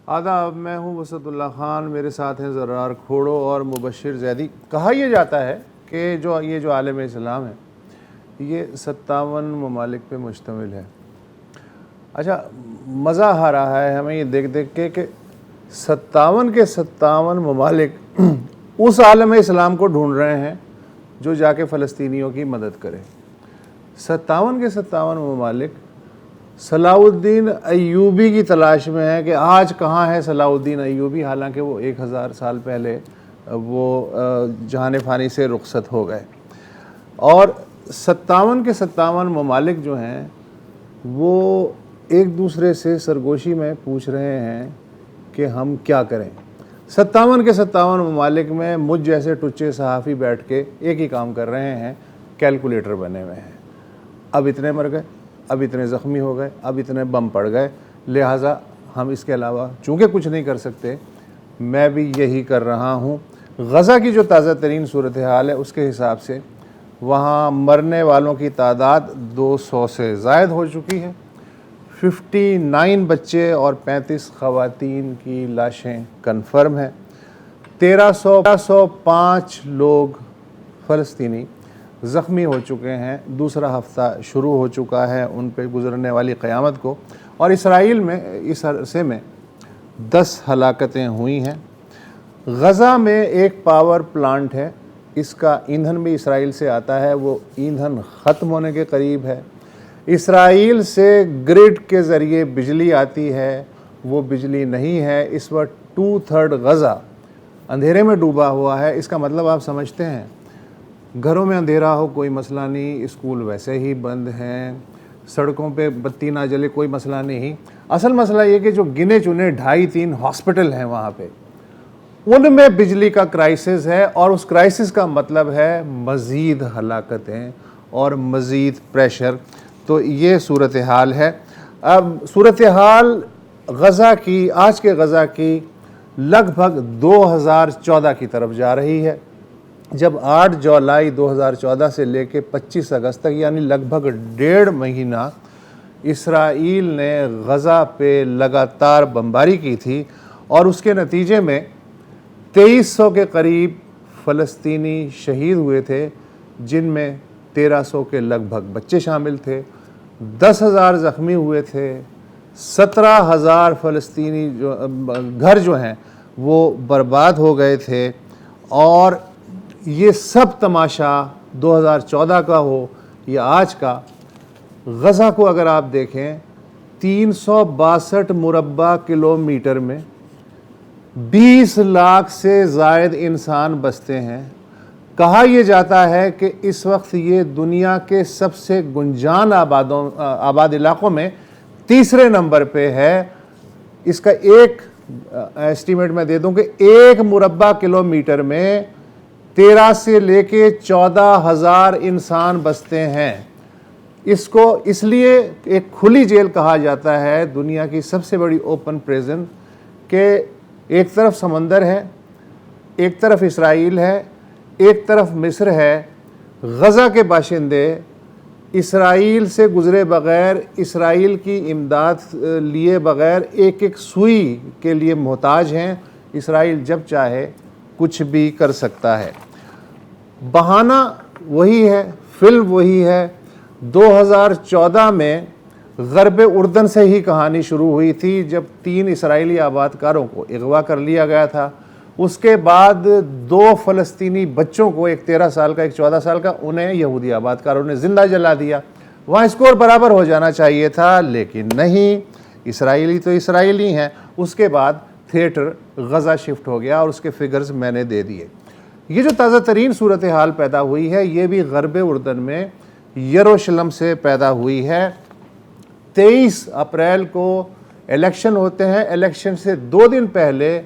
आदाब, मैं हूँ वसतुल्लाह ख़ान, मेरे साथ हैं ज़रार खोड़ो और मुबशिर ज़ैदी। कहा यह जाता है कि जो आलम इस्लाम है ये 57 ममालिक पे मुश्तमिल है। अच्छा, मज़ा आ रहा है हमें ये देख देख के 57 के 57 ममालिक उस आलम इस्लाम को ढूंढ रहे हैं जो जाके फ़लस्तीनियों की मदद करे। 57 के 57 ममालिक सलाउद्दीन अय्यूबी की तलाश में है कि आज कहाँ है सलाउद्दीन अय्यूबी, हालांकि वो 1000 साल पहले वो जहान फ़ानी से रुखसत हो गए। और 57 के 57 ममालिक जो हैं वो एक दूसरे से सरगोशी में पूछ रहे हैं कि हम क्या करें। 57 के 57 ममालिक में मुझ जैसे टुच्चे सहाफ़ी बैठ के एक ही काम कर रहे हैं, कैलकुलेटर बने हुए हैं। अब इतने मर गए, अब इतने ज़ख्मी हो गए, अब इतने बम पड़ गए, लिहाजा हम इसके अलावा चूँकि कुछ नहीं कर सकते, मैं भी यही कर रहा हूँ। गज़ा की जो ताज़ा तरीन सूरत हाल है उसके हिसाब से वहाँ मरने वालों की तादाद 200 से ज़ायद हो चुकी है। 59 बच्चे और 35 ख़वातीन की लाशें कन्फर्म हैं। 1305 लोग फ़लस्तीनी ज़ख्मी हो चुके हैं। दूसरा हफ़्ता शुरू हो चुका है उन पे गुज़रने वाली क़यामत को। और इसराइल में इस अरसे में 10 हलाकतें हुई हैं। गज़ा में एक पावर प्लांट है, इसका ईंधन भी इसराइल से आता है, वो ईंधन ख़त्म होने के करीब है। इसराइल से ग्रिड के ज़रिए बिजली आती है, वो बिजली नहीं है। इस वक्त 2/3 गज़ा अंधेरे में डूबा हुआ है। इसका मतलब आप समझते हैं, घरों में अंधेरा हो कोई मसला नहीं, स्कूल वैसे ही बंद हैं, सड़कों पे बत्ती ना जले कोई मसला नहीं। असल मसला ये कि जो गिने चुने 2.5-3 हॉस्पिटल हैं वहाँ पे, उनमें बिजली का क्राइसिस है। और उस क्राइसिस का मतलब है मज़ीद हलाकतें और मज़ीद प्रेशर। तो ये सूरत हाल है। अब सूरत हाल गज़ा की, आज के गज़ा की लगभग 2014 की तरफ जा रही है, जब 8 जुलाई 2014 से लेके 25 अगस्त तक यानी लगभग 1.5 महीना इसराइल ने गज़ा पे लगातार बमबारी की थी। और उसके नतीजे में 2300 के करीब फ़लस्तीनी शहीद हुए थे, जिनमें 1300 के लगभग बच्चे शामिल थे। 10,000 ज़ख्मी हुए थे। 17,000 फ़लस्तीनी घर जो हैं वो बर्बाद हो गए थे। और ये सब तमाशा 2014 का हो या आज का, गज़ा को अगर आप देखें 362 मुरब्बा किलोमीटर में 20 लाख से ज़ायद इंसान बसते हैं। कहा यह जाता है कि इस वक्त ये दुनिया के सबसे गुंजान आबाद इलाक़ों में तीसरे नंबर पे है। इसका एक एस्टीमेट मैं दे दूं कि 1 मुरब्बा किलोमीटर में 13 से लेके 14,000 इंसान बसते हैं। इसको इसलिए एक खुली जेल कहा जाता है, दुनिया की सबसे बड़ी ओपन प्रिजन, के एक तरफ समंदर है, एक तरफ इसराइल है, एक तरफ मिस्र है। गज़ा के बाशिंदे इसराइल से गुज़रे बग़ैर, इसराइल की इमदाद लिए बग़ैर एक एक सुई के लिए मोहताज हैं। इसराइल जब चाहे कुछ भी कर सकता है। बहाना वही है, फिल्म वही है। 2014 में ग़र्ब उर्दन से ही कहानी शुरू हुई थी, जब 3 इसराइली आबादकारों को अगवा कर लिया गया था। उसके बाद 2 फ़लस्तीनी बच्चों को, एक 13 साल का, एक 14 साल का, उन्हें यहूदी आबादकारों ने ज़िंदा जला दिया। वहाँ स्कोर बराबर हो जाना चाहिए था, लेकिन नहीं, इसराइली तो इसराइली हैं। उसके बाद थिएटर गज़ा शिफ्ट हो गया और उसके फिगर्स मैंने दे दिए। ये जो ताज़ा तरीन सूरत हाल पैदा हुई है, ये भी ग़र्ब उर्दन में यरूशलेम से पैदा हुई है। 23 अप्रैल को इलेक्शन होते हैं। इलेक्शन से 2 दिन पहले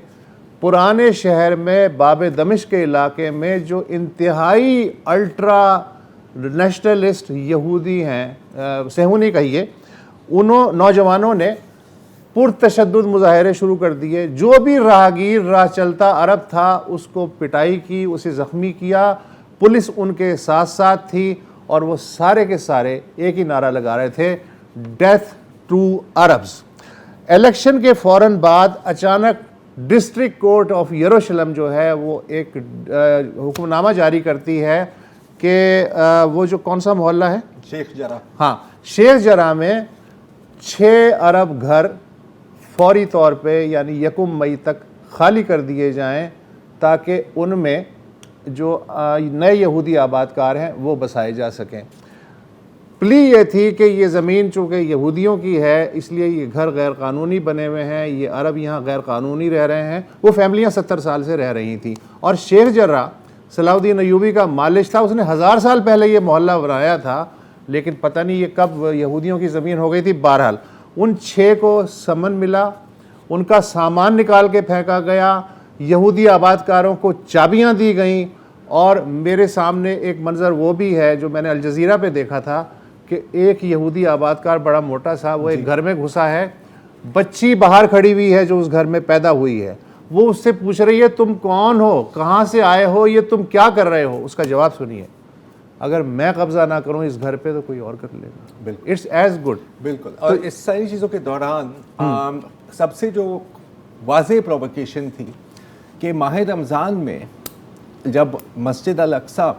पुराने शहर में बाब दमिश्क के इलाके में जो इंतहाई अल्ट्रा नेशनलिस्ट यहूदी हैं, सेहूनी कहिए, उन नौजवानों ने पुरतशद्दुद मुजाहरे शुरू कर दिए। जो भी राहगीर राह चलता अरब था उसको पिटाई की, उसे ज़ख्मी किया। पुलिस उनके साथ साथ थी और वो सारे के सारे एक ही नारा लगा रहे थे, डेथ टू अरब्स। इलेक्शन के फ़ौरन बाद अचानक डिस्ट्रिक्ट कोर्ट ऑफ यरूशलेम जो है वो एक हुक्मनामा जारी करती है कि वो जो कौन सा मोहल्ला है, शेख जरा, हाँ, शेख जरा में 6 अरब घर फौरी तौर पे यानी 1 मई तक खाली कर दिए जाएं ताकि उनमें जो नए यहूदी आबादकार हैं वो बसाए जा सकें। प्ली ये थी कि ये ज़मीन चूँकि यहूदियों की है इसलिए ये घर गैर कानूनी बने हुए हैं, ये अरब यहाँ गैर कानूनी रह रहे हैं। वो फैमिलियाँ 70 साल से रह रही थी और शेख जर्रा सलाउद्दीन अय्यूबी का मालिक था, उसने 1000 साल पहले ये मोहल्ला बनाया था, लेकिन पता नहीं ये कब यहूदियों की ज़मीन हो गई थी। बहरहाल उन 6 को समन मिला, उनका सामान निकाल के फेंका गया, यहूदी आबादकारों को चाबियाँ दी गईं। और मेरे सामने एक मंज़र वो भी है जो मैंने अल जज़ीरा पे देखा था कि एक यहूदी आबादकार बड़ा मोटा सा वो एक घर में घुसा है, बच्ची बाहर खड़ी हुई है जो उस घर में पैदा हुई है, वो उससे पूछ रही है तुम कौन हो, कहाँ से आए हो, ये तुम क्या कर रहे हो। उसका जवाब सुनिए, अगर मैं कब्जा ना करूं इस घर पे तो कोई और कर लेगा। बिल्कुल, इट्स एज गुड। बिल्कुल। और तो इस सारी चीज़ों के दौरान सबसे जो वाज़ेह प्रोवोकेशन थी कि माह रमज़ान में जब मस्जिद अल अक्सा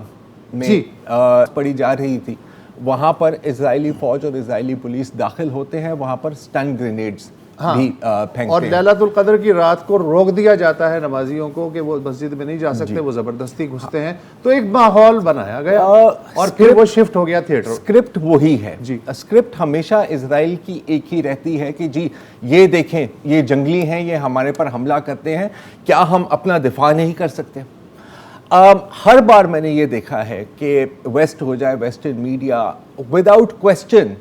में पड़ी जा रही थी, वहाँ पर इजरायली फ़ौज और इजरायली पुलिस दाखिल होते हैं, वहाँ पर स्टन ग्रेनेड्स भी फेंकते हैं। और लैलतुल क़द्र की रात को रोक दिया जाता है नमाजियों को कि वो मस्जिद में नहीं जा सकते, वो ज़बरदस्ती घुसते हैं। तो एक माहौल बनाया गया और फिर वो शिफ्ट हो गया थिएटर। स्क्रिप्ट वही है जी, स्क्रिप्ट हमेशा इजराइल की एक ही रहती है कि जी ये देखें, ये जंगली हैं, ये हमारे पर हमला करते हैं, क्या हम अपना दिफा नहीं कर सकते। हर बार मैंने ये देखा है कि वेस्ट हो जाए, वेस्टर्न मीडिया विदाउट क्वेश्चन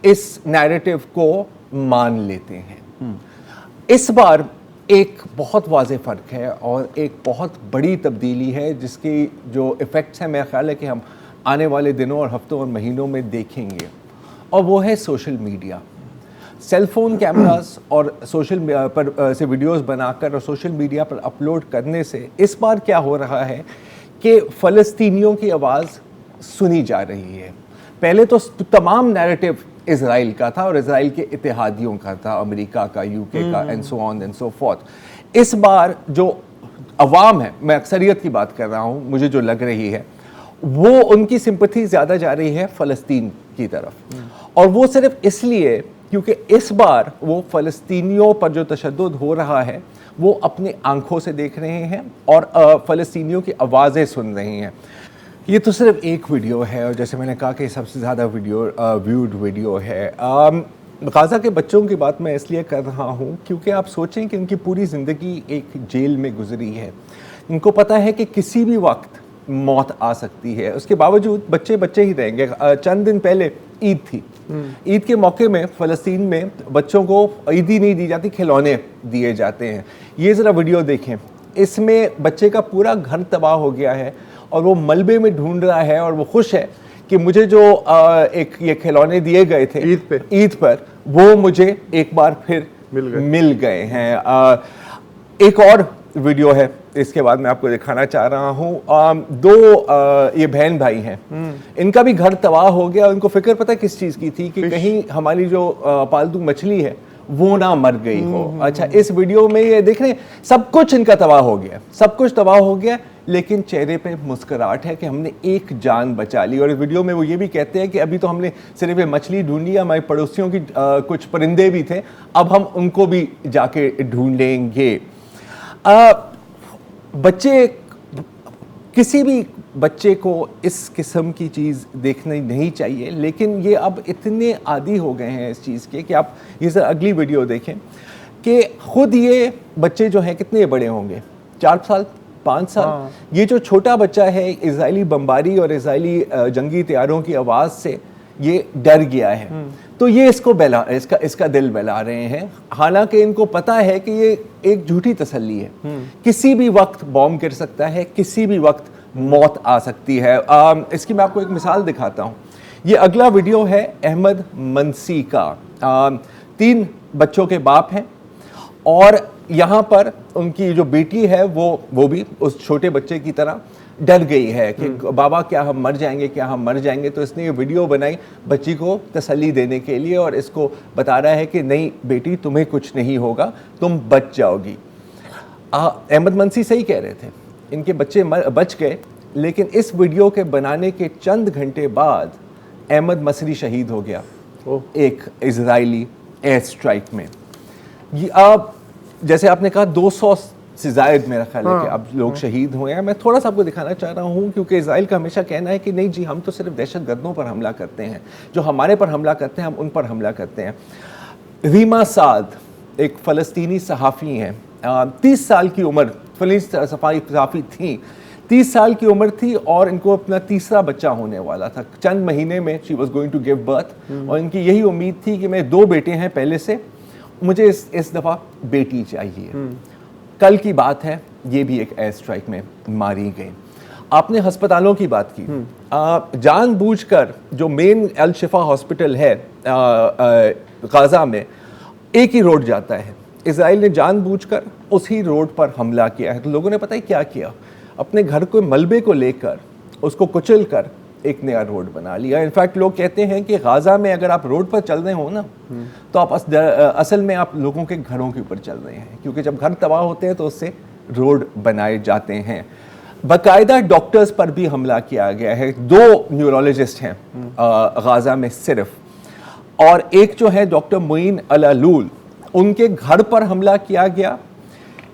इस नैरेटिव को मान लेते हैं। इस बार एक बहुत वाज़ेह फ़र्क है और एक बहुत बड़ी तब्दीली है जिसकी जो इफ़ेक्ट्स हैं मेरा ख्याल है कि हम आने वाले दिनों और हफ्तों और महीनों में देखेंगे, और वो है सोशल मीडिया। सेलफोन कैमरास और सोशल पर से वीडियोस बनाकर और सोशल मीडिया पर अपलोड करने से इस बार क्या हो रहा है कि फ़लस्तीनियों की आवाज़ सुनी जा रही है। पहले तो तमाम नैरेटिव इज़राइल का था और इज़राइल के इत्तेहादियों का था, अमेरिका का, यूके का, and so on and so fourth. इस बार जो अवाम है, मैं अक्सरियत की बात कर रहा हूँ, मुझे जो लग रही है वो उनकी सिंपथी ज़्यादा जा रही है फ़लस्तीन की तरफ, और वो सिर्फ इसलिए क्योंकि इस बार वो फ़लस्तीनियों पर जो तशद्दुद हो रहा है वो अपनी आंखों से देख रहे हैं और फ़लस्तीनियों की आवाज़ें सुन रहे हैं। ये तो सिर्फ एक वीडियो है और जैसे मैंने कहा कि सबसे ज़्यादा व्यूड वीडियो है। गाज़ा के बच्चों की बात मैं इसलिए कर रहा हूँ क्योंकि आप सोचें कि उनकी पूरी ज़िंदगी एक जेल में गुजरी है, उनको पता है कि किसी भी वक्त मौत आ सकती है, उसके बावजूद बच्चे बच्चे ही रहेंगे। चंद दिन पहले ईद थी, ईद के मौके में फ़लस्तीन में बच्चों को ईदी नहीं दी जाती, खिलौने दिए जाते हैं। ये ज़रा वीडियो देखें, इसमें बच्चे का पूरा घर तबाह हो गया है और वो मलबे में ढूंढ रहा है और वो खुश है कि मुझे जो एक ये खिलौने दिए गए थे ईद पर वो मुझे एक बार फिर मिल गए हैं। एक और वीडियो है, इसके बाद मैं आपको दिखाना चाह रहा हूँ। दो ये बहन भाई हैं, इनका भी घर तबाह हो गया। उनको फिक्र पता किस चीज़ की थी कि कहीं हमारी जो पालतू मछली है वो ना मर गई हो। अच्छा, इस वीडियो में ये देख रहे हैं सब कुछ इनका तबाह हो गया, सब कुछ तबाह हो गया, लेकिन चेहरे पे मुस्कुराहट है कि हमने एक जान बचा ली। और इस वीडियो में वो ये भी कहते हैं कि अभी तो हमने सिर्फ ये मछली ढूंढी, हमारे पड़ोसियों की कुछ परिंदे भी थे, अब हम उनको भी जाके ढूंढेंगे। बच्चे, किसी भी बच्चे को इस किस्म की चीज़ देखनी नहीं चाहिए, लेकिन ये अब इतने आदी हो गए हैं इस चीज़ के कि आप ये सर अगली वीडियो देखें कि ख़ुद ये बच्चे जो हैं कितने बड़े होंगे, 4 साल 5 साल। ये जो छोटा बच्चा है इजरायली बमबारी और इजरायली जंगी तैयारों की आवाज़ से ये डर गया है, तो ये इसका दिल बहला रहे हैं। हालांकि इनको पता है कि ये एक झूठी तसल्ली है, किसी भी वक्त बॉम्ब गिर सकता है, किसी भी वक्त मौत आ सकती है। इसकी मैं आपको एक मिसाल दिखाता हूँ। ये अगला वीडियो है अहमद मनसी का। 3 बच्चों के बाप हैं और यहाँ पर उनकी जो बेटी है वो भी उस छोटे बच्चे की तरह डर गई है कि बाबा क्या हम मर जाएंगे, क्या हम मर जाएंगे। तो इसने ये वीडियो बनाई बच्ची को तसल्ली देने के लिए और इसको बता रहा है कि नहीं बेटी तुम्हें कुछ नहीं होगा, तुम बच जाओगी। अहमद मनसी सही कह रहे थे, इनके बच्चे बच गए, लेकिन इस वीडियो के बनाने के चंद घंटे बाद अहमद मसरी शहीद हो गया एक इजरायली एयर स्ट्राइक में। ये अब जैसे आपने कहा 200 से जायद मेरा ख्याल है कि अब लोग शहीद हुए हैं। मैं थोड़ा सा आपको दिखाना चाह रहा हूँ क्योंकि इजराइल का हमेशा कहना है कि नहीं जी हम तो सिर्फ दहशतगर्दों पर हमला करते हैं, जो हमारे पर हमला करते हैं हम उन पर हमला करते हैं। रीमा साद एक फ़लस्तीनी सहाफ़ी हैं, 30 साल की उम्र, फ़लस्तीनी सहाफ़ी थी, 30 साल की उम्र थी और इनको अपना तीसरा बच्चा होने वाला था। चंद महीने में she was going to give birth और इनकी यही उम्मीद थी कि मेरे 2 बेटे हैं पहले से, मुझे इस दफ़ा बेटी चाहिए। कल की बात है, ये भी एक एयर स्ट्राइक में मारी गई। आपने अस्पतालों की बात की, जानबूझकर जो मेन अल शिफा हॉस्पिटल है गाज़ा में, एक ही रोड जाता है, इजराइल ने जानबूझकर उसी रोड पर हमला किया है। तो लोगों ने पता है क्या किया, अपने घर को मलबे को लेकर उसको कुचल कर एक नया रोड बना लिया। इनफैक्ट लोग कहते हैं कि गाज़ा में अगर आप रोड पर चल रहे हो ना तो आप असल में आप लोगों के घरों के ऊपर चल रहे हैं, क्योंकि जब घर तबाह होते हैं तो उससे रोड बनाए जाते हैं। बाकायदा डॉक्टर्स पर भी हमला किया गया है। 2 न्यूरोलॉजिस्ट हैं गाज़ा में सिर्फ, और एक जो है डॉक्टर मुइन अल-अलूल, उनके घर पर हमला किया गया।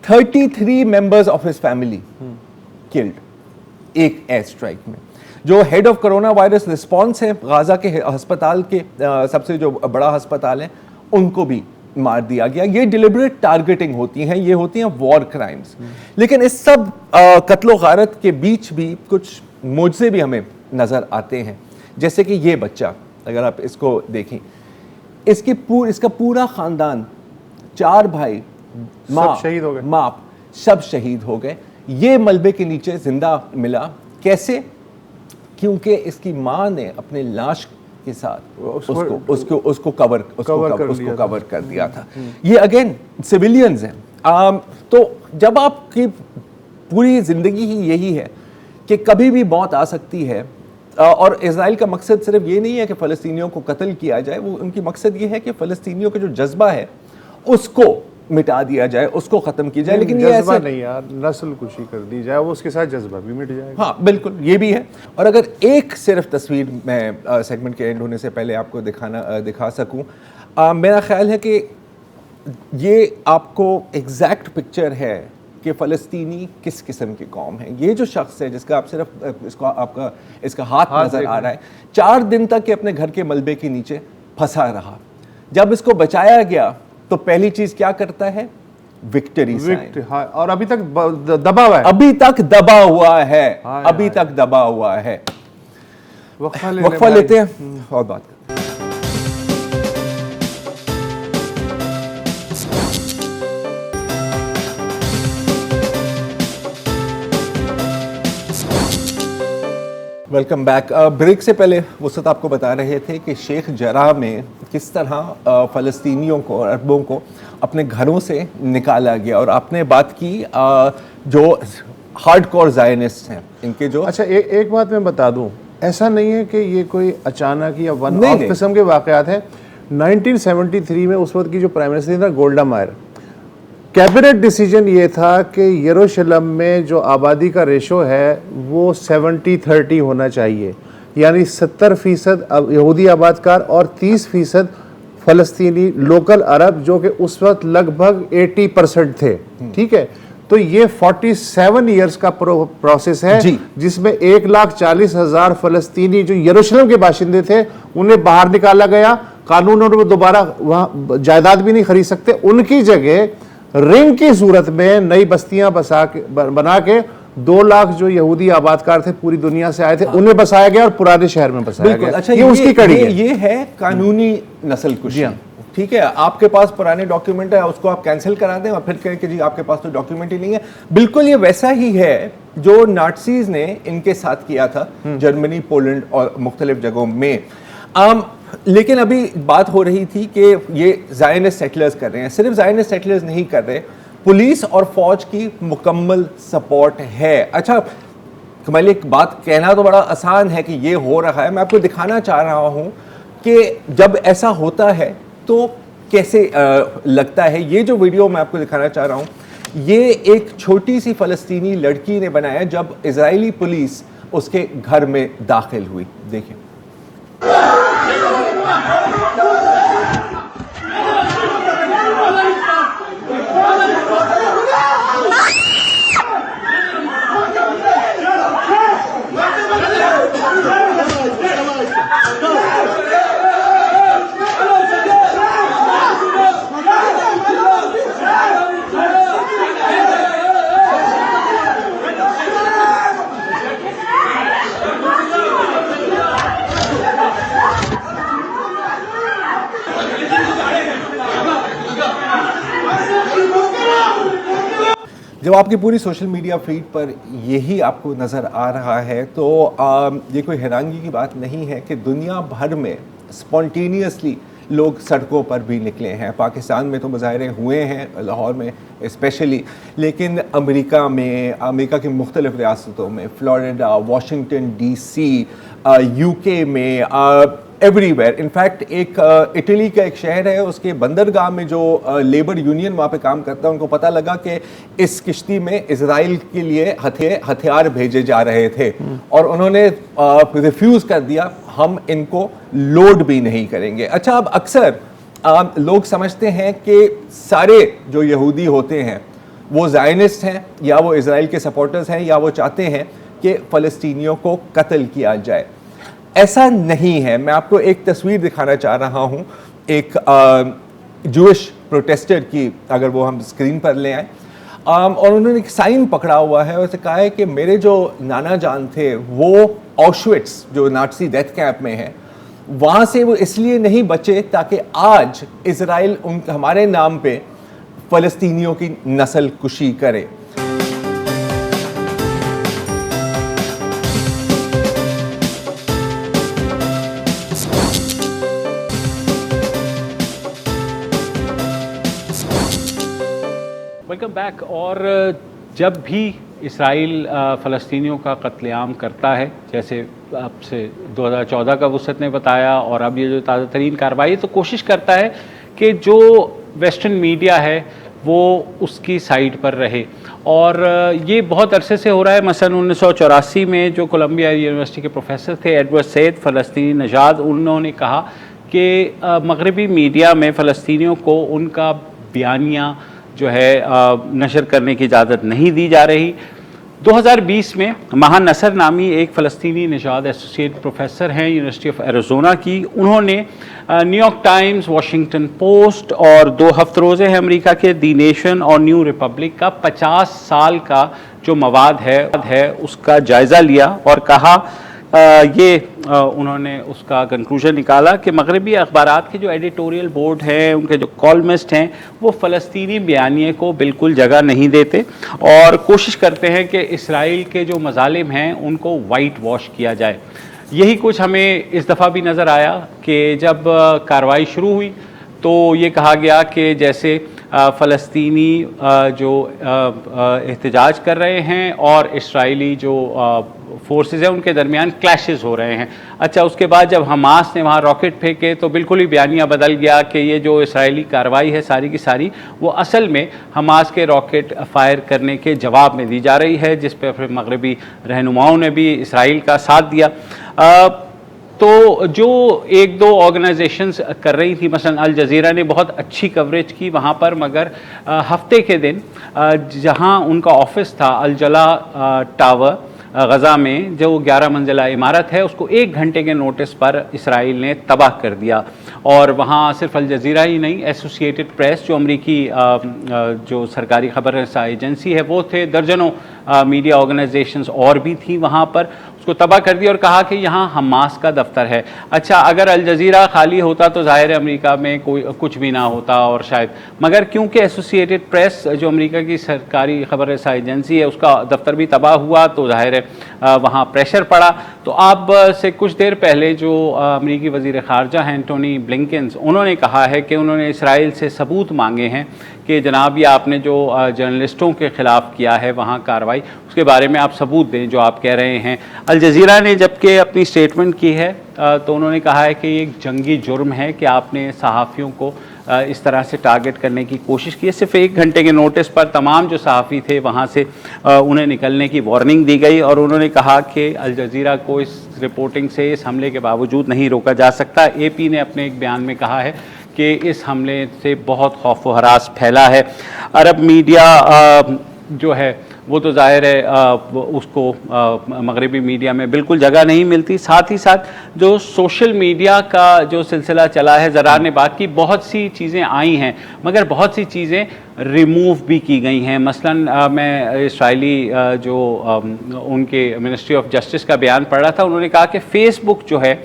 33 members of his family killed एक एयर स्ट्राइक में। जो head of corona virus response है गाज़ा के अस्पताल के, सबसे जो बड़ा अस्पताल है, उनको भी मार दिया गया। ये डिलिबरेट टारगेटिंग होती हैं, ये होती हैं वॉर क्राइम्स। लेकिन इस सब कत्लो गारत के बीच भी कुछ मुझसे भी हमें नज़र आते हैं, जैसे कि ये बच्चा, अगर आप इसको देखें, इसका पूरा ख़ानदान, 4 भाई, माँ, शहीद हो गए, माँ, सब शहीद हो गए। ये मलबे के नीचे जिंदा मिला। कैसे? क्योंकि इसकी माँ ने अपने लाश के साथ उसको कवर कर दिया था। ये अगेन सिविलियंस हैं। तो जब आपकी पूरी ज़िंदगी ही यही है कि कभी भी मौत आ सकती है, और इजराइल का मकसद सिर्फ ये नहीं है कि फ़लस्तीनियों को कत्ल किया जाए, वो उनकी मकसद ये है कि फ़लस्तीनियों का जो जज्बा है उसको मिटा दिया जाए, उसको ख़त्म किया जाए। लेकिन ये ऐसा नहीं यार, नस्ल कुशी कर दी जाए, वो उसके साथ जज्बा भी मिट जाएगा। हाँ बिल्कुल, ये भी है। और अगर एक सिर्फ तस्वीर मैं सेगमेंट के एंड होने से पहले आपको दिखा सकूं, मेरा ख्याल है कि ये आपको एग्जैक्ट पिक्चर है कि फ़लस्तीनी किस किस्म की कौम है। ये जो शख्स है जिसका आप सिर्फ इसका हाथ नज़र आ रहा है, 4 दिन तक के अपने घर के मलबे के नीचे फंसा रहा। जब इसको बचाया गया तो पहली चीज क्या करता है? Victory sign. हाँ, और अभी तक दबा हुआ है, अभी तक दबा हुआ है, अभी तक दबा हुआ है। वक्फा लेते हैं और बात करते हैं। Welcome back. ब्रेक से पहले वसत आपको बता रहे थे कि शेख जराह में किस तरह फ़लस्तीनियों को, अरबों को अपने घरों से निकाला गया, और आपने बात की जो हार्डकोर ज़ायनिस्ट हैं इनके जो। अच्छा, एक बात मैं बता दूं, ऐसा नहीं है कि ये कोई अचानक या वन ऑफ किस्म के वाक़यात हैं। 1973 में उस वक्त की जो प्राइम मिनिस्टर थी गोल्डा मायर, कैबिनेट डिसीजन ये था कि यरूशलेम में जो आबादी का रेशो है वो 70-30 होना चाहिए, यानी 70% यहूदी आबादकार और 30% फ़लस्तीनी लोकल अरब, जो कि उस वक्त लगभग 80% थे। ठीक है, तो ये 47 ईयर्स का प्रोसेस है जिसमें 1,40,000 फ़लस्तीनी जो यरूशलेम के बाशिंदे थे उन्हें बाहर निकाला गया। कानून और वो दोबारा वहाँ जायदाद भी नहीं खरीद सकते, उनकी जगह रिंग की सूरत में नई बस्तियां बना के 2 लाख जो यहूदी आबादकार थे पूरी दुनिया से आए थे उन्हें बसाया गया और पुराने शहर में बसाया गया। अच्छा, ये उसकी कड़ी है। ये है कानूनी नस्ल कुशी। ठीक है, आपके पास पुराने डॉक्यूमेंट है, उसको आप कैंसिल करा दें और फिर कहें कि जी आपके पास तो डॉक्यूमेंट ही नहीं है। बिल्कुल ये वैसा ही है जो नाज़ीज़ ने इनके साथ किया था जर्मनी, पोलैंड और मुख्तलिफ जगहों में। लेकिन अभी बात हो रही थी कि ये ज़ायनिस्ट सेटलर्स कर रहे हैं। सिर्फ ज़ायनिस्ट सेटलर्स नहीं कर रहे, पुलिस और फौज की मुकम्मल सपोर्ट है। अच्छा, कमाल, एक बात कहना तो बड़ा आसान है कि ये हो रहा है, मैं आपको दिखाना चाह रहा हूँ कि जब ऐसा होता है तो कैसे लगता है। ये जो वीडियो मैं आपको दिखाना चाह रहा हूँ, ये एक छोटी सी फ़लस्तीनी लड़की ने बनाया जब इजरायली पुलिस उसके घर में दाखिल हुई। देखिए। जब आपकी पूरी सोशल मीडिया फीड पर यही आपको नज़र आ रहा है तो ये कोई हैरानगी की बात नहीं है कि दुनिया भर में स्पॉन्टेनियसली लोग सड़कों पर भी निकले हैं। पाकिस्तान में तो मुजाहरे हुए हैं, लाहौर में स्पेशली, लेकिन अमेरिका की मुख्तलिफ रियासतों में, फ्लोरिडा, वाशिंगटन DC, UK में, एवरीवेयर। इनफैक्ट एक इटली का एक शहर है, उसके बंदरगाह में जो लेबर यूनियन वहाँ पे काम करता है, उनको पता लगा कि इस किश्ती में इजराइल के लिए हथियार भेजे जा रहे थे और उन्होंने रिफ्यूज़ कर दिया, हम इनको लोड भी नहीं करेंगे। अच्छा, अब अक्सर लोग समझते हैं कि सारे जो यहूदी होते हैं वो ज़ायनिस्ट हैं या वो इजराइल के सपोर्टर्स हैं या वो चाहते हैं कि फ़लस्तीनियों को कत्ल किया जाए। ऐसा नहीं है। मैं आपको एक तस्वीर दिखाना चाह रहा हूँ एक जूइश प्रोटेस्टर की, अगर वो हम स्क्रीन पर ले आए, और उन्होंने एक साइन पकड़ा हुआ है और उसे कहा है कि मेरे जो नाना जान थे वो ऑशविट्स जो नाज़ी डेथ कैंप में है, वहाँ से वो इसलिए नहीं बचे ताकि आज इजराइल हमारे नाम पे फ़लस्तीनियों की नस्ल कुशी करे। Welcome back. और जब भी इसराइल फ़लस्तीनियों का कत्लेआम करता है, जैसे आपसे 2014 का वुसत ने बताया और अब ये जो ताज़ा तरीन कार्रवाई, तो कोशिश करता है कि जो वेस्टर्न मीडिया है वो उसकी साइड पर रहे। और ये बहुत अरसे से हो रहा है। मसलन 1984 में जो कोलंबिया यूनिवर्सिटी के प्रोफेसर थे एडवर्ड सैद, फ़लस्तीनी नजाद, उन्होंने कहा कि मगरबी मीडिया में फ़लस्तीनियों को उनका बयानिया जो है नशर करने की इजाज़त नहीं दी जा रही। 2020 में महान नसर नामी एक फ़लस्तीनी निजाद एसोसिएट प्रोफेसर हैं यूनिवर्सिटी ऑफ एरिज़ोना की, उन्होंने न्यूयॉर्क टाइम्स, वाशिंगटन पोस्ट और 2 हफ्तरोज़े हैं अमेरिका के दी नेशन और न्यू रिपब्लिक का 50 साल का जो मवाद है उसका जायज़ा लिया और कहा उन्होंने उसका कंक्लूजन निकाला कि मगरबी अखबारात के जो एडिटोरियल बोर्ड हैं, उनके जो कॉलमिस्ट हैं, वो फ़लस्तीनी बयानिए को बिल्कुल जगह नहीं देते और कोशिश करते हैं कि इसराइल के जो मज़ालिम हैं उनको वाइट वॉश किया जाए। यही कुछ हमें इस दफ़ा भी नज़र आया कि जब कार्रवाई शुरू हुई तो ये कहा गया कि जैसे फ़लस्तीनी जो एहतजाज कर रहे हैं और इसराइली जो फोर्सेस हैं उनके दरमियान क्लैशेस हो रहे हैं। अच्छा, उसके बाद जब हमास ने वहाँ रॉकेट फेंके तो बिल्कुल ही बयानिया बदल गया कि ये जो इसराइली कार्रवाई है सारी की सारी वो असल में हमास के रॉकेट फायर करने के जवाब में दी जा रही है, जिस पर फिर मगरबी रहनुमाओं ने भी इसराइल का साथ दिया। तो जो 1-2 ऑर्गेनाइजेशंस कर रही थी, मसलन अल जज़ीरा ने बहुत अच्छी कवरेज की वहाँ पर, मगर हफ्ते के दिन जहाँ उनका ऑफिस था अल जला टावर गज़ा में, जो 11 मंजिला इमारत है, उसको 1 घंटे के नोटिस पर इसराइल ने तबाह कर दिया। और वहाँ सिर्फ अल जज़ीरा ही नहीं, एसोसिएटेड प्रेस जो अमरीकी जो सरकारी खबर रसा एजेंसी है वो थे, दर्जनों मीडिया ऑर्गेनाइजेशंस और भी थी वहाँ पर, उसको तबाह कर दिया और कहा कि यहाँ हमास का दफ्तर है। अच्छा, अगर अल जज़ीरा खाली होता तो ज़ाहिर है अमेरिका में कोई कुछ भी ना होता और शायद, मगर क्योंकि एसोसिएटेड प्रेस जो अमेरिका की सरकारी खबर रसा एजेंसी है उसका दफ्तर भी तबाह हुआ तो ज़ाहिर है वहाँ प्रेशर पड़ा। तो अब से कुछ देर पहले जो अमेरिकी वज़ीर ख़ारजा हैं एंटोनी ब्लिंकन, उन्होंने कहा है कि उन्होंने इसराइल से सबूत मांगे हैं कि जनाब ये आपने जो जर्नलिस्टों के ख़िलाफ़ किया है वहाँ कार्रवाई, उसके बारे में आप सबूत दें जो आप कह रहे हैं। अल जज़ीरा ने जबकि अपनी स्टेटमेंट की है तो उन्होंने कहा है कि ये एक जंगी जुर्म है कि आपने सहाफ़ियों को इस तरह से टारगेट करने की कोशिश की है। सिर्फ 1 घंटे के नोटिस पर तमाम जो सहाफ़ी थे वहाँ से उन्हें निकलने की वार्निंग दी गई और उन्होंने कहा कि अल जज़ीरा को इस रिपोर्टिंग से इस हमले के बावजूद नहीं रोका जा सकता। AP ने अपने एक बयान में कहा है कि इस हमले से बहुत खौफ व हरास फैला है। अरब मीडिया जो है वो तो ज़ाहिर है उसको मगरबी मीडिया में बिल्कुल जगह नहीं मिलती। साथ ही साथ जो सोशल मीडिया का जो सिलसिला चला है, ज़रार ने बात की, बहुत सी चीज़ें आई हैं मगर बहुत सी चीज़ें रिमूव भी की गई हैं। मसलन मैं इसराइली जो उनके मिनिस्ट्री ऑफ जस्टिस का बयान पढ़ रहा था, उन्होंने कहा कि फ़ेसबुक जो है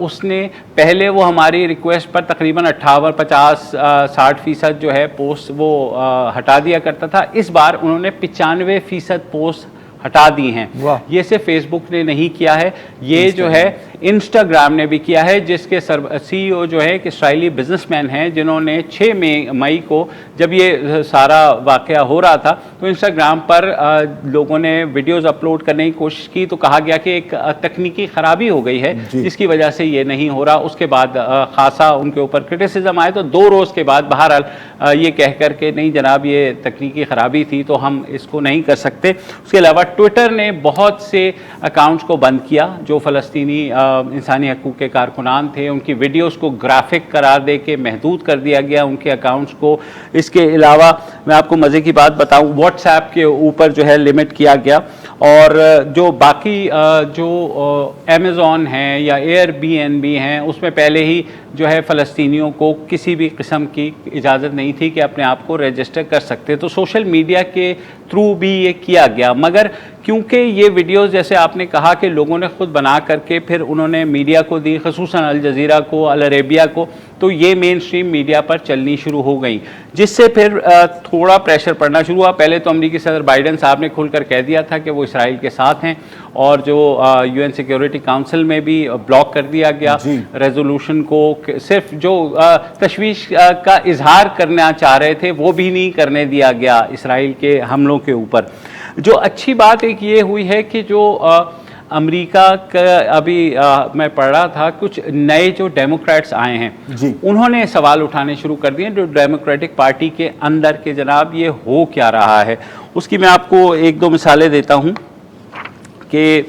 उसने पहले वो हमारी रिक्वेस्ट पर तकरीबन 58-50-60% जो है पोस्ट वो हटा दिया करता था। इस बार उन्होंने 95% पोस्ट हटा दी हैं। ये सिर्फ फेसबुक ने नहीं किया है, ये जो है इंस्टाग्राम ने भी किया है, जिसके CEO जो है एक इसराइली बिजनेसमैन हैं जिन्होंने 6 मई को जब ये सारा वाक़या हो रहा था तो इंस्टाग्राम पर लोगों ने वीडियोस अपलोड करने की कोशिश की तो कहा गया कि एक तकनीकी ख़राबी हो गई है जिसकी वजह से ये नहीं हो रहा। उसके बाद ख़ासा उनके ऊपर क्रिटिसिज्म आए तो 2 रोज़ के बाद बहरहाल ये कह कर के नहीं जनाब ये तकनीकी ख़राबी थी तो हम इसको नहीं कर सकते। उसके अलावा ट्विटर ने बहुत से अकाउंट्स को बंद किया जो फ़लस्तीनी इंसानी हकूक़ के कारकुनान थे, उनकी वीडियोस को ग्राफिक करार दे के महदूद कर दिया गया उनके अकाउंट्स को। इसके अलावा मैं आपको मज़े की बात बताऊं, व्हाट्सएप के ऊपर जो है लिमिट किया गया और जो बाकी जो अमेज़ॉन हैं या एयरबीएनबी हैं उसमें पहले ही जो है फ़लस्तीनियों को किसी भी किस्म की इजाज़त नहीं थी कि अपने आप को रजिस्टर कर सकते। तो सोशल मीडिया के थ्रू भी ये किया गया, मगर क्योंकि ये वीडियोस जैसे आपने कहा कि लोगों ने ख़ुद बना करके फिर उन्होंने मीडिया को दी, ख़ुसूसन अल जज़ीरा को, अल अरेबिया को, तो ये मेन स्ट्रीम मीडिया पर चलनी शुरू हो गई, जिससे फिर थोड़ा प्रेशर पड़ना शुरू हुआ। पहले तो अमेरिकी सदर बाइडन साहब ने खुलकर कह दिया था कि वो इसराइल के साथ हैं और जो UN सिक्योरिटी काउंसिल में भी ब्लॉक कर दिया गया रेजोल्यूशन को। सिर्फ जो तशवीश का इजहार करना चाह रहे थे वो भी नहीं करने दिया गया इसराइल के हमलों के ऊपर। जो अच्छी बात एक ये हुई है कि जो अमेरिका का अभी मैं पढ़ रहा था कुछ नए जो डेमोक्रेट्स आए हैं उन्होंने सवाल उठाने शुरू कर दिए जो डेमोक्रेटिक पार्टी के अंदर के जनाब ये हो क्या रहा है। उसकी मैं आपको 1-2 मिसालें देता हूँ कि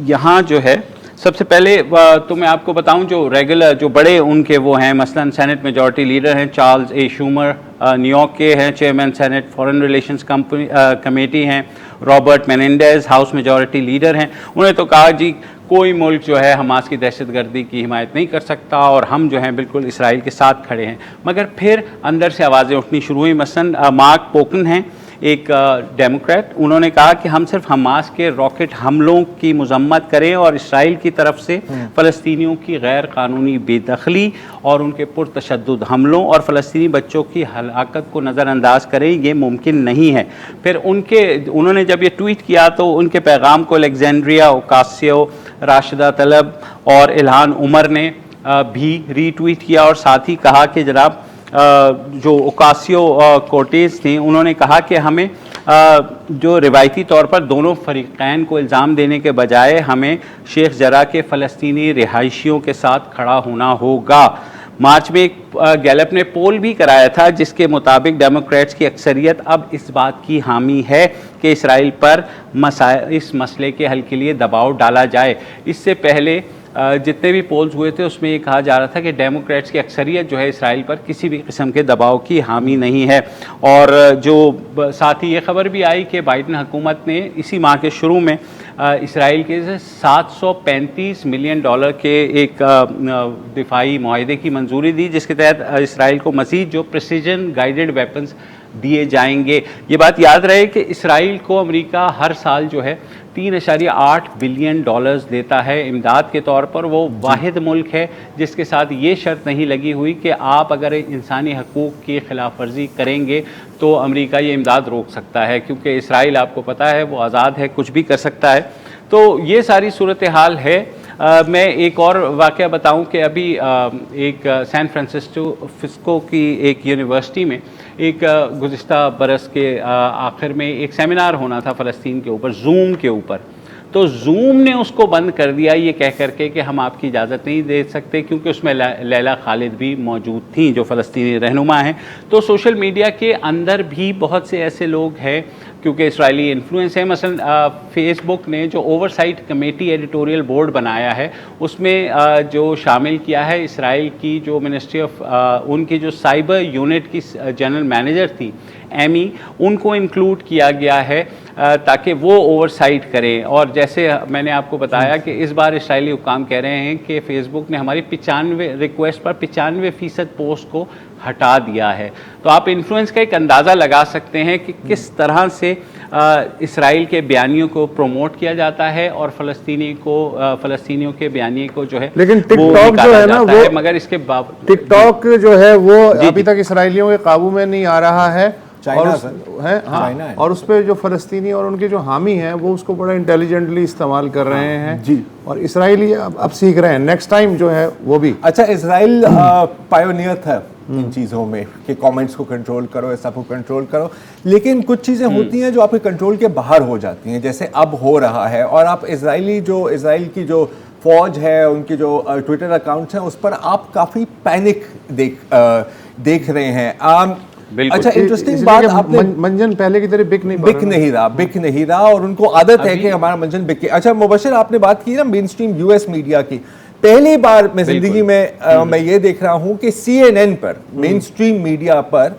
यहाँ जो है सबसे पहले तो मैं आपको बताऊं जो रेगुलर जो बड़े उनके वो हैं, मसलन सेनेट मेजॉरिटी लीडर हैं चार्ल्स ए शूमर, न्यूयॉर्क के हैं chairman Senate Foreign Relations Committee हैं, Robert Menendez House majority leader हैं। उन्होंने तो कहा जी कोई मुल्क जो है हमास की दहशतगर्दी की हिमायत नहीं कर सकता और हम जो हैं बिल्कुल इसराइल के साथ खड़े हैं। मगर फिर अंदर से आवाज़ें उठनी शुरू हुई। मसलन मार्क पोकन हैं एक डेमोक्रेट, उन्होंने कहा कि हम सिर्फ हमास के रॉकेट हमलों की मजम्मत करें और इसराइल की तरफ से फ़लस्तीनियों की गैर कानूनी बेदखली और उनके पुरतशद्दुद हमलों और फ़लस्तीनी बच्चों की हलाकत को नज़रअंदाज करें, ये मुमकिन नहीं है। फिर उन्होंने जब ये ट्वीट किया तो उनके पैगाम को अलेक्जेंड्रिया ओकासियो, राशिदा तलब और इल्हान उमर ने भी रीट्वीट किया और साथ ही कहा कि जनाब जो ओकासियो कोर्टेज थी उन्होंने कहा कि हमें जो रिवायती तौर पर दोनों फरीक़ैन को इल्ज़ाम देने के बजाय हमें शेख जरा के फ़लस्तीनी रिहायशियों के साथ खड़ा होना होगा। मार्च में एक गैलप ने पोल भी कराया था जिसके मुताबिक डेमोक्रेट्स की अक्सरियत अब इस बात की हामी है कि इसराइल पर इस मसले के हल के लिए दबाव डाला जाए। इससे पहले जितने भी पोल्स हुए थे उसमें ये कहा जा रहा था कि डेमोक्रेट्स की अक्सरियत जो है इसराइल पर किसी भी किस्म के दबाव की हामी नहीं है। और जो साथ ही ये खबर भी आई कि बाइडन हुकूमत ने इसी माह के शुरू में इसराइल के $735 मिलियन के एक दिफाई मुआहदे की मंजूरी दी जिसके तहत इसराइल को मज़ीद जो प्रिसीजन गाइडेड वेपन्स दिए जाएंगे। ये बात याद रहे कि इसराइल को अमेरिका हर साल जो है $3.8 बिलियन देता है इमदाद के तौर पर। वो वाहिद मुल्क है जिसके साथ ये शर्त नहीं लगी हुई कि आप अगर इंसानी हकूक़ की खिलाफ वर्जी करेंगे तो अमेरिका ये इमदाद रोक सकता है, क्योंकि इसराइल आपको पता है वो आज़ाद है, कुछ भी कर सकता है। तो ये सारी सूरत हाल है। मैं एक और वाक़या बताऊं कि अभी एक सैन फ्रांसिस्को की एक यूनिवर्सिटी में एक गुज़िश्ता बरस के आखिर में एक सेमिनार होना था फ़लस्तीन के ऊपर, जूम के ऊपर। तो जूम ने उसको बंद कर दिया ये कह करके कि हम आपकी इजाज़त नहीं दे सकते, क्योंकि उसमें लैला खालिद भी मौजूद थी जो फ़लस्तीनी रहनुमा हैं। तो सोशल मीडिया के अंदर भी बहुत से ऐसे लोग हैं, क्योंकि इसराइली इन्फ्लुएंस है। मसलन फेसबुक ने जो ओवरसाइट कमेटी एडिटोरियल बोर्ड बनाया है, उसमें जो शामिल किया है इसराइल की जो मिनिस्ट्री ऑफ उनकी जो साइबर यूनिट की जनरल मैनेजर थी एमी, उनको इंक्लूड किया गया है ताकि वो ओवरसाइट करें। और जैसे मैंने आपको बताया कि इस बार इसराइली हुक्काम कह रहे हैं कि फ़ेसबुक ने हमारी 95 रिक्वेस्ट पर 95% पोस्ट को हटा दिया है। तो आप इन्फ्लुएंस का एक अंदाज़ा लगा सकते हैं कि किस तरह से इसराइल के बयानियों को प्रमोट किया जाता है और फ़लस्तीनियों के बयानिए को जो है, लेकिन टिकटॉक जो है ना वो, मगर इसके टिकटॉक जो है वो अभी तक इसराइलियों के काबू में नहीं आ रहा है। चाइना है, हाँ, और उस पर जो फ़लस्तीनी और उनके जो हामी हैं वो उसको बड़ा इंटेलिजेंटली इस्तेमाल कर रहे हैं जी, और इसराइली अब सीख रहे हैं। नेक्स्ट टाइम जो है वो भी अच्छा, इसराइल पायोनियर था इन चीज़ों में कि कमेंट्स को कंट्रोल करो, सब को कंट्रोल करो, लेकिन कुछ चीज़ें होती हैं जो आपके कंट्रोल के बाहर हो जाती हैं, जैसे अब हो रहा है। और आप इसराइल की जो फौज है, उनके जो ट्विटर अकाउंट्स हैं, उस पर आप काफ़ी पैनिक देख रहे हैं। अच्छा, इंटरेस्टिंग बात, आपने मंजन पहले की तरह बिक नहीं रहा और उनको आदत है कि हमारा मंजन बिके। अच्छा मुबशिर, आपने बात की ना मेन स्ट्रीम यूएस मीडिया की, पहली बार मैं जिंदगी में मैं ये देख रहा हूं कि CNN पर, मेन स्ट्रीम मीडिया पर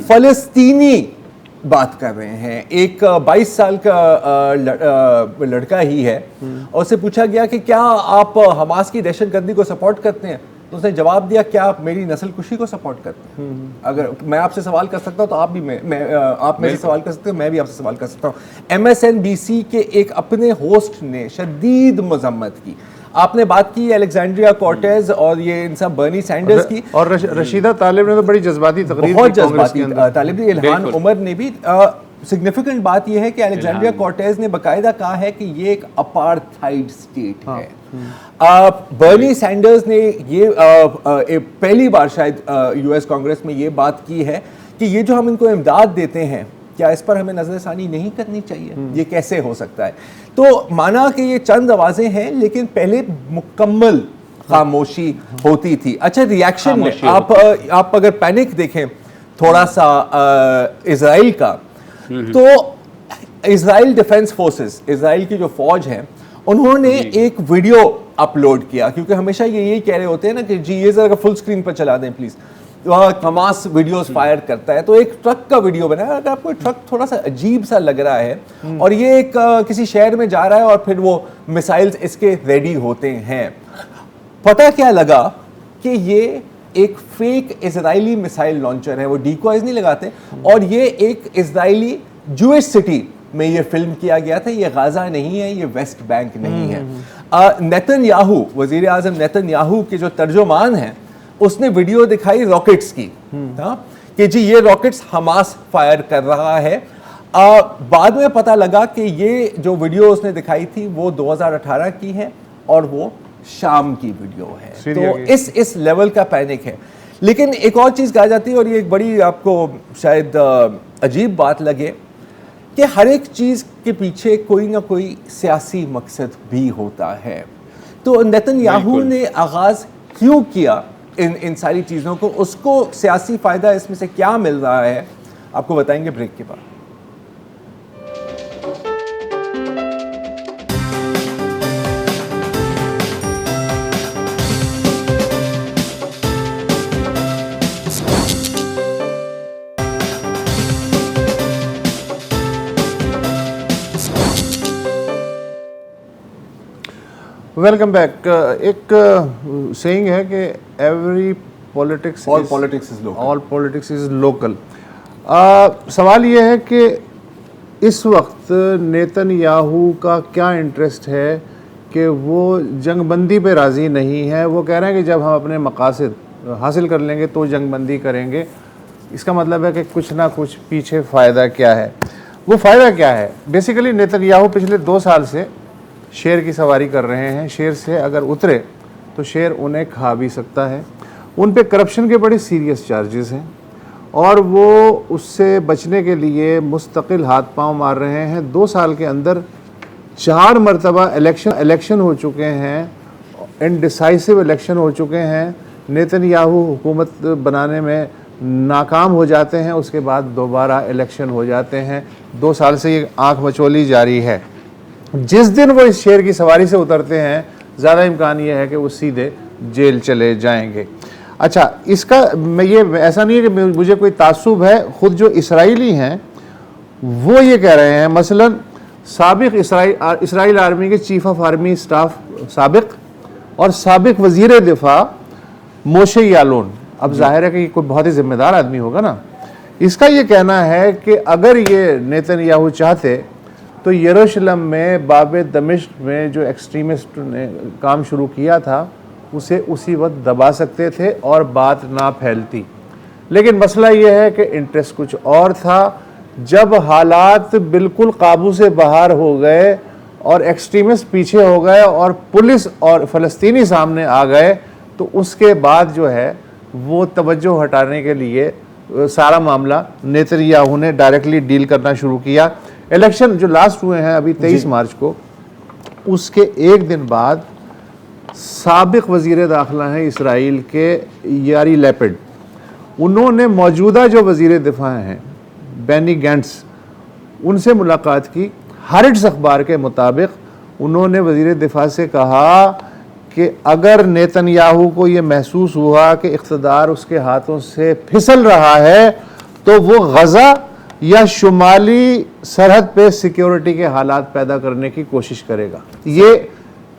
फलस्तीनी बात कर रहे हैं। एक 22 साल का लड़का ही है, और उससे पूछा गया कि क्या आप हमास की दहशतगर्दी को सपोर्ट करते हैं, तो उसने जवाब दिया, क्या आप मेरी नस्ल कुशी को सपोर्ट करते हैं? अगर मैं आपसे सवाल कर सकता हूं तो आप भी आप मेरे से सवाल कर सकते हो, मैं भी आपसे सवाल कर सकता हूं। MSNBC के एक अपने होस्ट ने शदीद मजम्मत की। आपने बात की अलेक्जेंड्रिया कॉर्टेज और ये इन सब बर्नी सैंडर्स की, और रशीदा तालिब ने तो बड़ी जज्बाती तकरीर, बहुत जज्बाती तालिब, इल्हान उमर ने भी। सिग्निफिकेंट बात यह है कि अलेक्जेंड्रिया कॉर्टेज ने बाकायदा कहा है कि ये एक अपार्थाइड स्टेट है। बर्नी सैंडर्स ने ये पहली बार शायद यूएस कांग्रेस में ये बात की है कि ये जो हम इनको इमदाद देते हैं, क्या इस पर हमें नजरसानी नहीं करनी चाहिए? ये कैसे हो सकता है? तो माना कि ये चंद आवाजें हैं, लेकिन पहले मुकम्मल खामोशी होती थी। अच्छा, रिएक्शन में आप अगर पैनिक देखें थोड़ा सा इजराइल का, तो इजराइल डिफेंस फोर्सेस, इजराइल की जो फौज है, उन्होंने एक वीडियो अपलोड किया, क्योंकि हमेशा ये यही कह रहे होते हैं ना कि जी ये जरा फुल स्क्रीन पर चला दें प्लीज, हमास वीडियोस फायर करता है। तो एक ट्रक का वीडियो बनाया। अगर आपको ट्रक थोड़ा सा अजीब सा लग रहा है और ये एक किसी शहर में जा रहा है और फिर वो मिसाइल्स इसके रेडी होते हैं, पता क्या लगा कि ये एक फेक इजरायली मिसाइल लॉन्चर है, वो डिकॉयज नहीं लगाते, और ये एक इजरायली जूइश सिटी में ये फिल्म किया गया था। ये गाजा नहीं है, ये वेस्ट बैंक नहीं है। नेतन्याहू, वजीर आजम नेतन्याहू के जो तर्जुमान हैं, उसने वीडियो दिखाई रॉकेट्स की, कि जी ये रॉकेट्स हमास फायर कर रहा है। बाद में पता लगा कि ये जो वीडियो उसने दिखाई थी वो 2018 की है और वो शाम की वीडियो है। तो इस लेवल का पैनिक है। लेकिन एक और चीज कहा जाती है, और ये एक बड़ी आपको शायद अजीब बात लगे, कि हर एक चीज के पीछे कोई ना कोई सियासी मकसद भी होता है। तो नेतन्याहू ने आगाज क्यों किया इन सारी चीज़ों को, उसको सियासी फ़ायदा इसमें से क्या मिल रहा है, आपको बताएंगे ब्रेक के बाद। Welcome back. एक सेइंग है कि every politics all politics is local. सवाल ये है कि इस वक्त नेतन्याहू का क्या इंटरेस्ट है कि वो जंगबंदी पे राज़ी नहीं है। वो कह रहे हैं कि जब हम अपने मकासद हासिल कर लेंगे तो जंगबंदी करेंगे। इसका मतलब है कि कुछ ना कुछ पीछे फ़ायदा क्या है। वो फ़ायदा क्या है? बेसिकली नेतन्याहू पिछले 2 साल से शेर की सवारी कर रहे हैं, शेर से अगर उतरे तो शेर उन्हें खा भी सकता है। उन पे करप्शन के बड़े सीरियस चार्जेस हैं और वो उससे बचने के लिए मुस्तकिल हाथ पांव मार रहे हैं। 2 साल के अंदर 4 मरतबा इलेक्शन हो चुके हैं, इनडिसाइसिव इलेक्शन हो चुके हैं। नेतन्याहू हुकूमत बनाने में नाकाम हो जाते हैं, उसके बाद दोबारा इलेक्शन हो जाते हैं। 2 साल से ये आंख मचोली जारी है। जिस दिन वो इस शेर की सवारी से उतरते हैं, ज़्यादा इम्कान ये है कि वो सीधे जेल चले जाएंगे। अच्छा, इसका मैं ये ऐसा नहीं है कि मुझे कोई तासुब है, ख़ुद जो इसराइली हैं वो ये कह रहे हैं। मसलन साबिक इसराइल आर्मी के चीफ ऑफ आर्मी स्टाफ साबिक और साबिक वज़ीर दिफा मोशे यालोन, अब जाहिर है कि ये कोई बहुत ही जिम्मेदार आदमी होगा ना, इसका ये कहना है कि अगर ये नेतन्याहू चाहते तो यरूशलेम में बाब दमिश्क में जो एक्सट्रीमिस्ट ने काम शुरू किया था उसे उसी वक्त दबा सकते थे और बात ना फैलती। लेकिन मसला ये है कि इंटरेस्ट कुछ और था। जब हालात बिल्कुल काबू से बाहर हो गए और एक्सट्रीमिस्ट पीछे हो गए और पुलिस और फ़लस्तीनी सामने आ गए, तो उसके बाद जो है वो तवज्जो हटाने के लिए सारा मामला नेतन्याहू ने डायरेक्टली डील करना शुरू किया। इलेक्शन जो लास्ट हुए हैं अभी 23 मार्च को, उसके एक दिन बाद साबिक वज़ीर दाखिला हैं इसराइल के यारी लैपिड, उन्होंने मौजूदा जो वज़ीर दिफा हैं बेनी गैंट्स, उनसे मुलाकात की। हारिट्स अखबार के मुताबिक उन्होंने वज़ीर दिफा से कहा कि अगर नेतन्याहू को ये महसूस हुआ कि इक़्तिदार उसके हाथों से फिसल रहा है तो वो गज़ा या शुमाली सरहद पे सिक्योरिटी के हालात पैदा करने की कोशिश करेगा। ये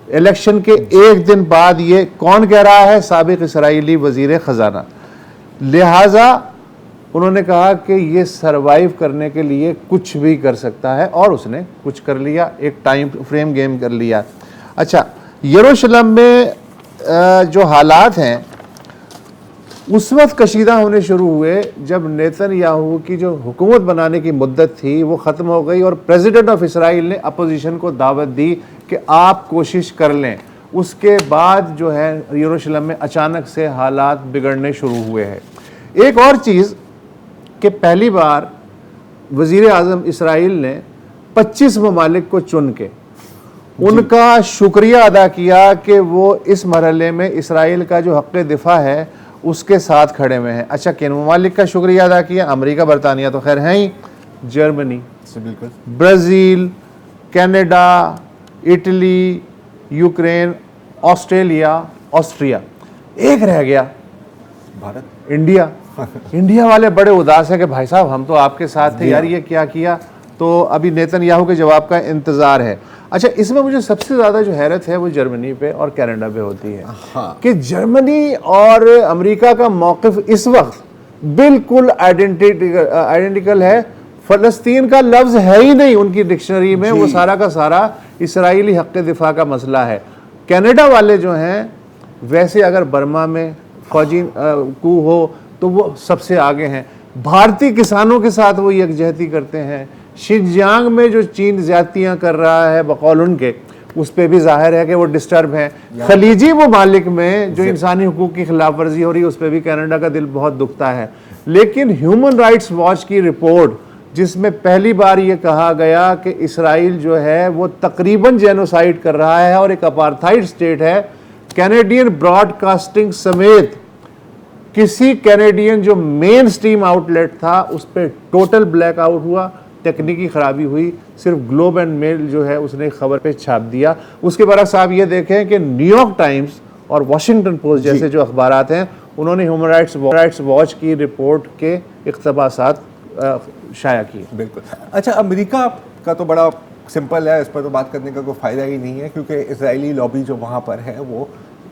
इलेक्शन के एक दिन बाद ये कौन कह रहा है? साबिक इसराइली वज़ीर ख़जाना। लिहाजा उन्होंने कहा कि ये सरवाइव करने के लिए कुछ भी कर सकता है और उसने कुछ कर लिया, एक टाइम फ्रेम गेम कर लिया। अच्छा, यरूशलेम में जो हालात हैं उस वक्त कशीदा होने शुरू हुए जब नेतन्याहू की जो हुकूमत बनाने की मुद्दत थी वो ख़त्म हो गई और प्रेसिडेंट ऑफ इसराइल ने अपोजिशन को दावत दी कि आप कोशिश कर लें। उसके बाद जो है यरूशलेम में अचानक से हालात बिगड़ने शुरू हुए हैं। एक और चीज़ कि पहली बार वज़ीर आज़म इसराइल ने 25 ममालिक को चुन के उनका शुक्रिया अदा किया कि वो इस मरहले में इसराइल का जो हक़ दिफा है उसके साथ खड़े हुए हैं। अच्छा, किन ममालिक का शुक्रिया अदा किया? अमेरिका, बरतानिया तो खैर हैं ही, जर्मनी, बिल्कुल, Brazil, Canada, Italy, Ukraine, Australia, Austria. एक रह गया भारत, इंडिया। इंडिया वाले बड़े उदास है कि भाई साहब हम तो आपके साथ थे यार, ये क्या किया? तो अभी नेतन्याहू के जवाब का इंतज़ार है। अच्छा, इसमें मुझे सबसे ज़्यादा जो हैरत है वो जर्मनी पे और कनाडा पे होती है। हाँ। कि जर्मनी और अमेरिका का मौक़िफ़ इस वक्त बिल्कुल आइडेंटिकल है। फ़लस्तीन का लफ्ज़ है ही नहीं उनकी डिक्शनरी में, वो सारा का सारा इसराइली हक़ दिफा का मसला है। कनाडा वाले जो हैं, वैसे अगर बर्मा में फौजी कू हो तो वो सबसे आगे हैं। भारतीय किसानों के साथ वो यकजहती करते हैं। शिनजियांग में जो चीन ज़्यादतियाँ कर रहा है बकौल उनके, उस पर भी जाहिर है कि वो डिस्टर्ब हैं। खलीजी ममालिक में जो इंसानी हुकूक की खिलाफ वर्जी हो रही है उस पर भी कनाडा का दिल बहुत दुखता है। लेकिन ह्यूमन राइट्स वॉच की रिपोर्ट, जिसमें पहली बार ये कहा गया कि इसराइल जो है वो तकरीबन जेनोसाइड कर रहा है और एक अपार्थाइड स्टेट है, कैनेडियन ब्रॉडकास्टिंग समेत किसी कैनेडियन जो मेन स्ट्रीम आउटलेट था उस पर टोटल ब्लैकआउट हुआ, तकनीकी खराबी हुई। सिर्फ ग्लोब एंड मेल जो है उसने खबर पे छाप दिया। उसके बरक्स आप ये देखें कि न्यूयॉर्क टाइम्स और वॉशिंगटन पोस्ट जैसे जो अखबारात हैं उन्होंने ह्यूमन राइट्स वॉच की रिपोर्ट के इक़्तिबासात शाया किए। बिल्कुल। अच्छा, अमेरिका का तो बड़ा सिंपल है, इस पर तो बात करने का कोई फ़ायदा ही नहीं है क्योंकि इजरायली लॉबी जो वहाँ पर है वो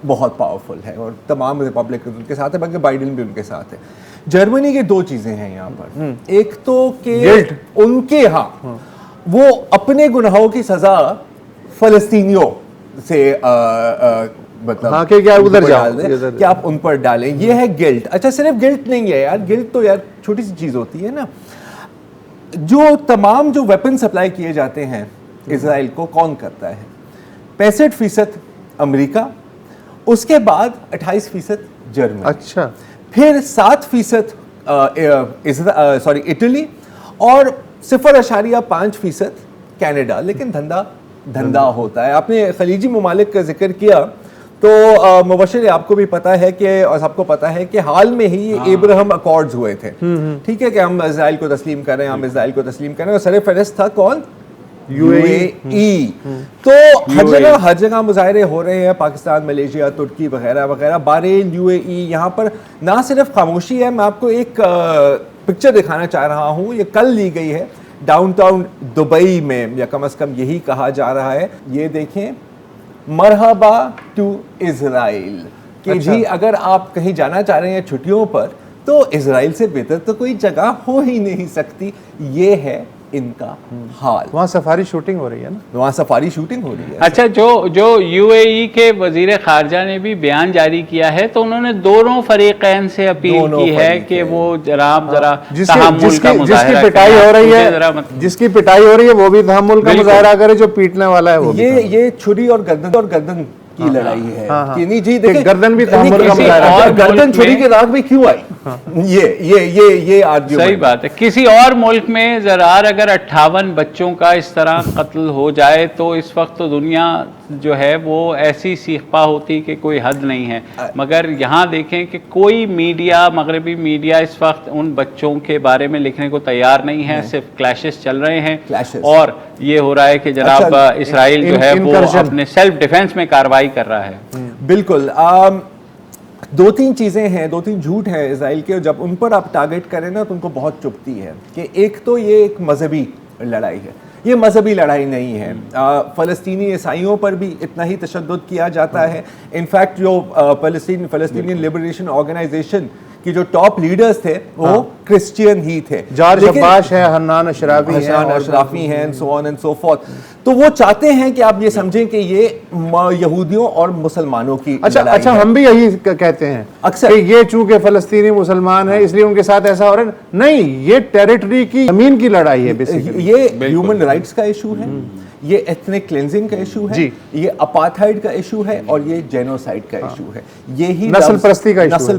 बहुत पावरफुल है और तमाम रिपब्लिकन उनके साथ है, बल्कि बाइडेन भी उनके साथ है। जर्मनी की 2 चीज़ें हैं यहाँ पर। एक तो कि उनके यहाँ वो अपने गुनाहों की सज़ा फ़लस्तीनियों से मतलब हाँ कि क्या उधर डाल दें, कि आप उन पर डालें, ये है गिल्ट। अच्छा, सिर्फ गिल्ट नहीं है यार, गिल्ट तो यार छोटी सी चीज़ होती है ना। जो तमाम जो वेपन सप्लाई किए जाते हैं इसराइल को कौन करता है? 65% अमेरिका, उसके बाद 28% जर्मनी, अच्छा, फिर 7% इटली और 0.5% कनाडा। लेकिन धंधा होता है। आपने खलीजी ममालिक का जिक्र किया तो मुबशिर आपको भी पता है कि, और सबको पता है कि हाल में ही ये इब्राहिम अकॉर्ड्स हुए थे, ठीक है, कि हम इजराइल को तस्लीम करें, हम इजराइल को तस्लीम करें, और सर फहरिस्त था कौन? UAE। तो हर जगह मुजाहरे हो रहे हैं, पाकिस्तान, मलेशिया, तुर्की वगैरह वगैरह, बहरीन, UAE। यहाँ पर ना सिर्फ खामोशी है, मैं आपको एक पिक्चर दिखाना चाह रहा हूँ, ये कल ली गई है डाउनटाउन दुबई में, या कम से कम यही कहा जा रहा है। ये देखें, मरहबा टू इजराइल, कि अच्छा। जी अगर आप कहीं जाना चाह रहे हैं छुट्टियों पर, तो इजराइल से बेहतर तो कोई जगह हो ही नहीं सकती। ये है इनका हाल। वहाँ सफारी शूटिंग हो रही है ना? वहाँ सफारी शूटिंग हो रही है। अच्छा, जो UAE के वजीर खारजा ने भी बयान जारी किया है, तो उन्होंने दोनों फरीकैन से अपील की है कि वो जरा तहम्मुल का मुजाहरा जिसकी पिटाई हो रही जरा है, जिसकी पिटाई हो रही है वो भी तहम्मुल का मुजाहरा करे, जो पीटने वाला है वो भी। ये छुरी और गर्दन की लड़ाई है। कि नहीं जी, देखिए गर्दन भी तहम्मुल का मुजाहरा और करे। गर्दन छुरी के दाग भी क्यों आई? ये आर्ग्यूमेंट। सही बात है। किसी और मुल्क में ज़रार अगर 58 बच्चों का इस तरह कत्ल हो जाए तो इस वक्त तो दुनिया जो है वो ऐसी सीखपा होती कि कोई हद नहीं है, मगर यहाँ देखें कि कोई मीडिया, मगरबी मीडिया इस वक्त उन बच्चों के बारे में लिखने को तैयार नहीं है। सिर्फ क्लैशेस चल रहे हैं और ये हो रहा है कि जनाब इसराइल जो है वो अपने सेल्फ डिफेंस में कार्रवाई कर रहा है। बिल्कुल। 2-3 चीज़ें हैं, 2-3 झूठ हैं इसराइल के, जब उन पर आप टारगेट करें ना तो उनको बहुत चुभती है। कि एक तो ये एक मजहबी लड़ाई है, ये मजहबी लड़ाई नहीं है। फ़लस्तीनी ईसाइयों पर भी इतना ही तशद्दुद किया जाता है। इनफैक्ट जो फ़लस्तीनियन लिबरेशन ऑर्गेनाइजेशन की जो टॉप लीडर्स थे वो क्रिश्चियन ही थे। जॉर्ज अब्बास है, हन्नान अशराफी हैं, so on and so forth. तो वो चाहते हैं कि आप ये समझें कि ये यहूदियों और मुसलमानों की अच्छा हम भी यही कहते हैं अक्सर, ये चूंकि फलस्तीनी मुसलमान है इसलिए उनके साथ ऐसा हो रहा है। नहीं, ये टेरिटरी की जमीन की लड़ाई है बेसिकली। ये ह्यूमन राइट्स का इशू है, ये एथनिक क्लेंजिंग का इशू है, ये अपार्थाइड का इशू है, और ये जेनोसाइड का इशू है। यही नस्ल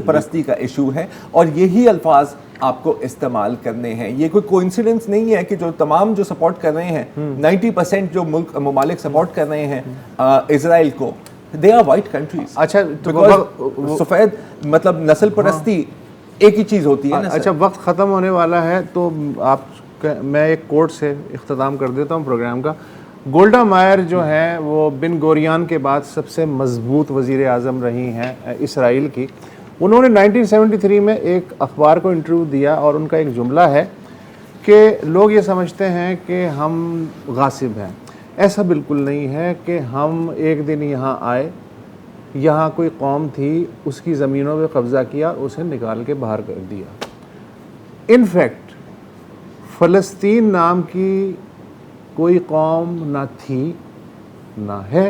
परस्ती का इशू है, और यही अल्फाज आपको इस्तेमाल करने हैं। ये कोई कोइंसिडेंस नहीं है कि जो तमाम जो सपोर्ट कर रहे हैं, 90% जो ममालिक सपोर्ट कर रहे हैं इजराइल को, दे आर वाइट कंट्रीज। अच्छा, तो सफेद मतलब नस्ल परस्ती एक ही चीज होती है ना। अच्छा, वक्त ख़त्म होने वाला है तो मैं एक कोट से इख्तिताम कर देता हूँ प्रोग्राम का। गोल्डा मायर जो है वो बिन गोरियान के बाद सबसे मजबूत वज़ीर आज़म रही हैं इसराइल की। उन्होंने 1973 में एक अखबार को इंटरव्यू दिया और उनका एक जुमला है कि लोग ये समझते हैं कि हम गासिब हैं। ऐसा बिल्कुल नहीं है कि हम एक दिन यहाँ आए, यहाँ कोई कौम थी, उसकी ज़मीनों पे कब्ज़ा किया, उसे निकाल के बाहर कर दिया। इनफैक्ट फ़लस्तीन नाम की कोई कौम ना थी ना है,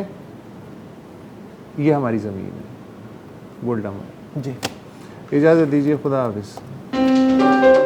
ये हमारी ज़मीन है। गोल्डा मायर। जी, इजाज़त दीजिए, खुदा हाफिज़।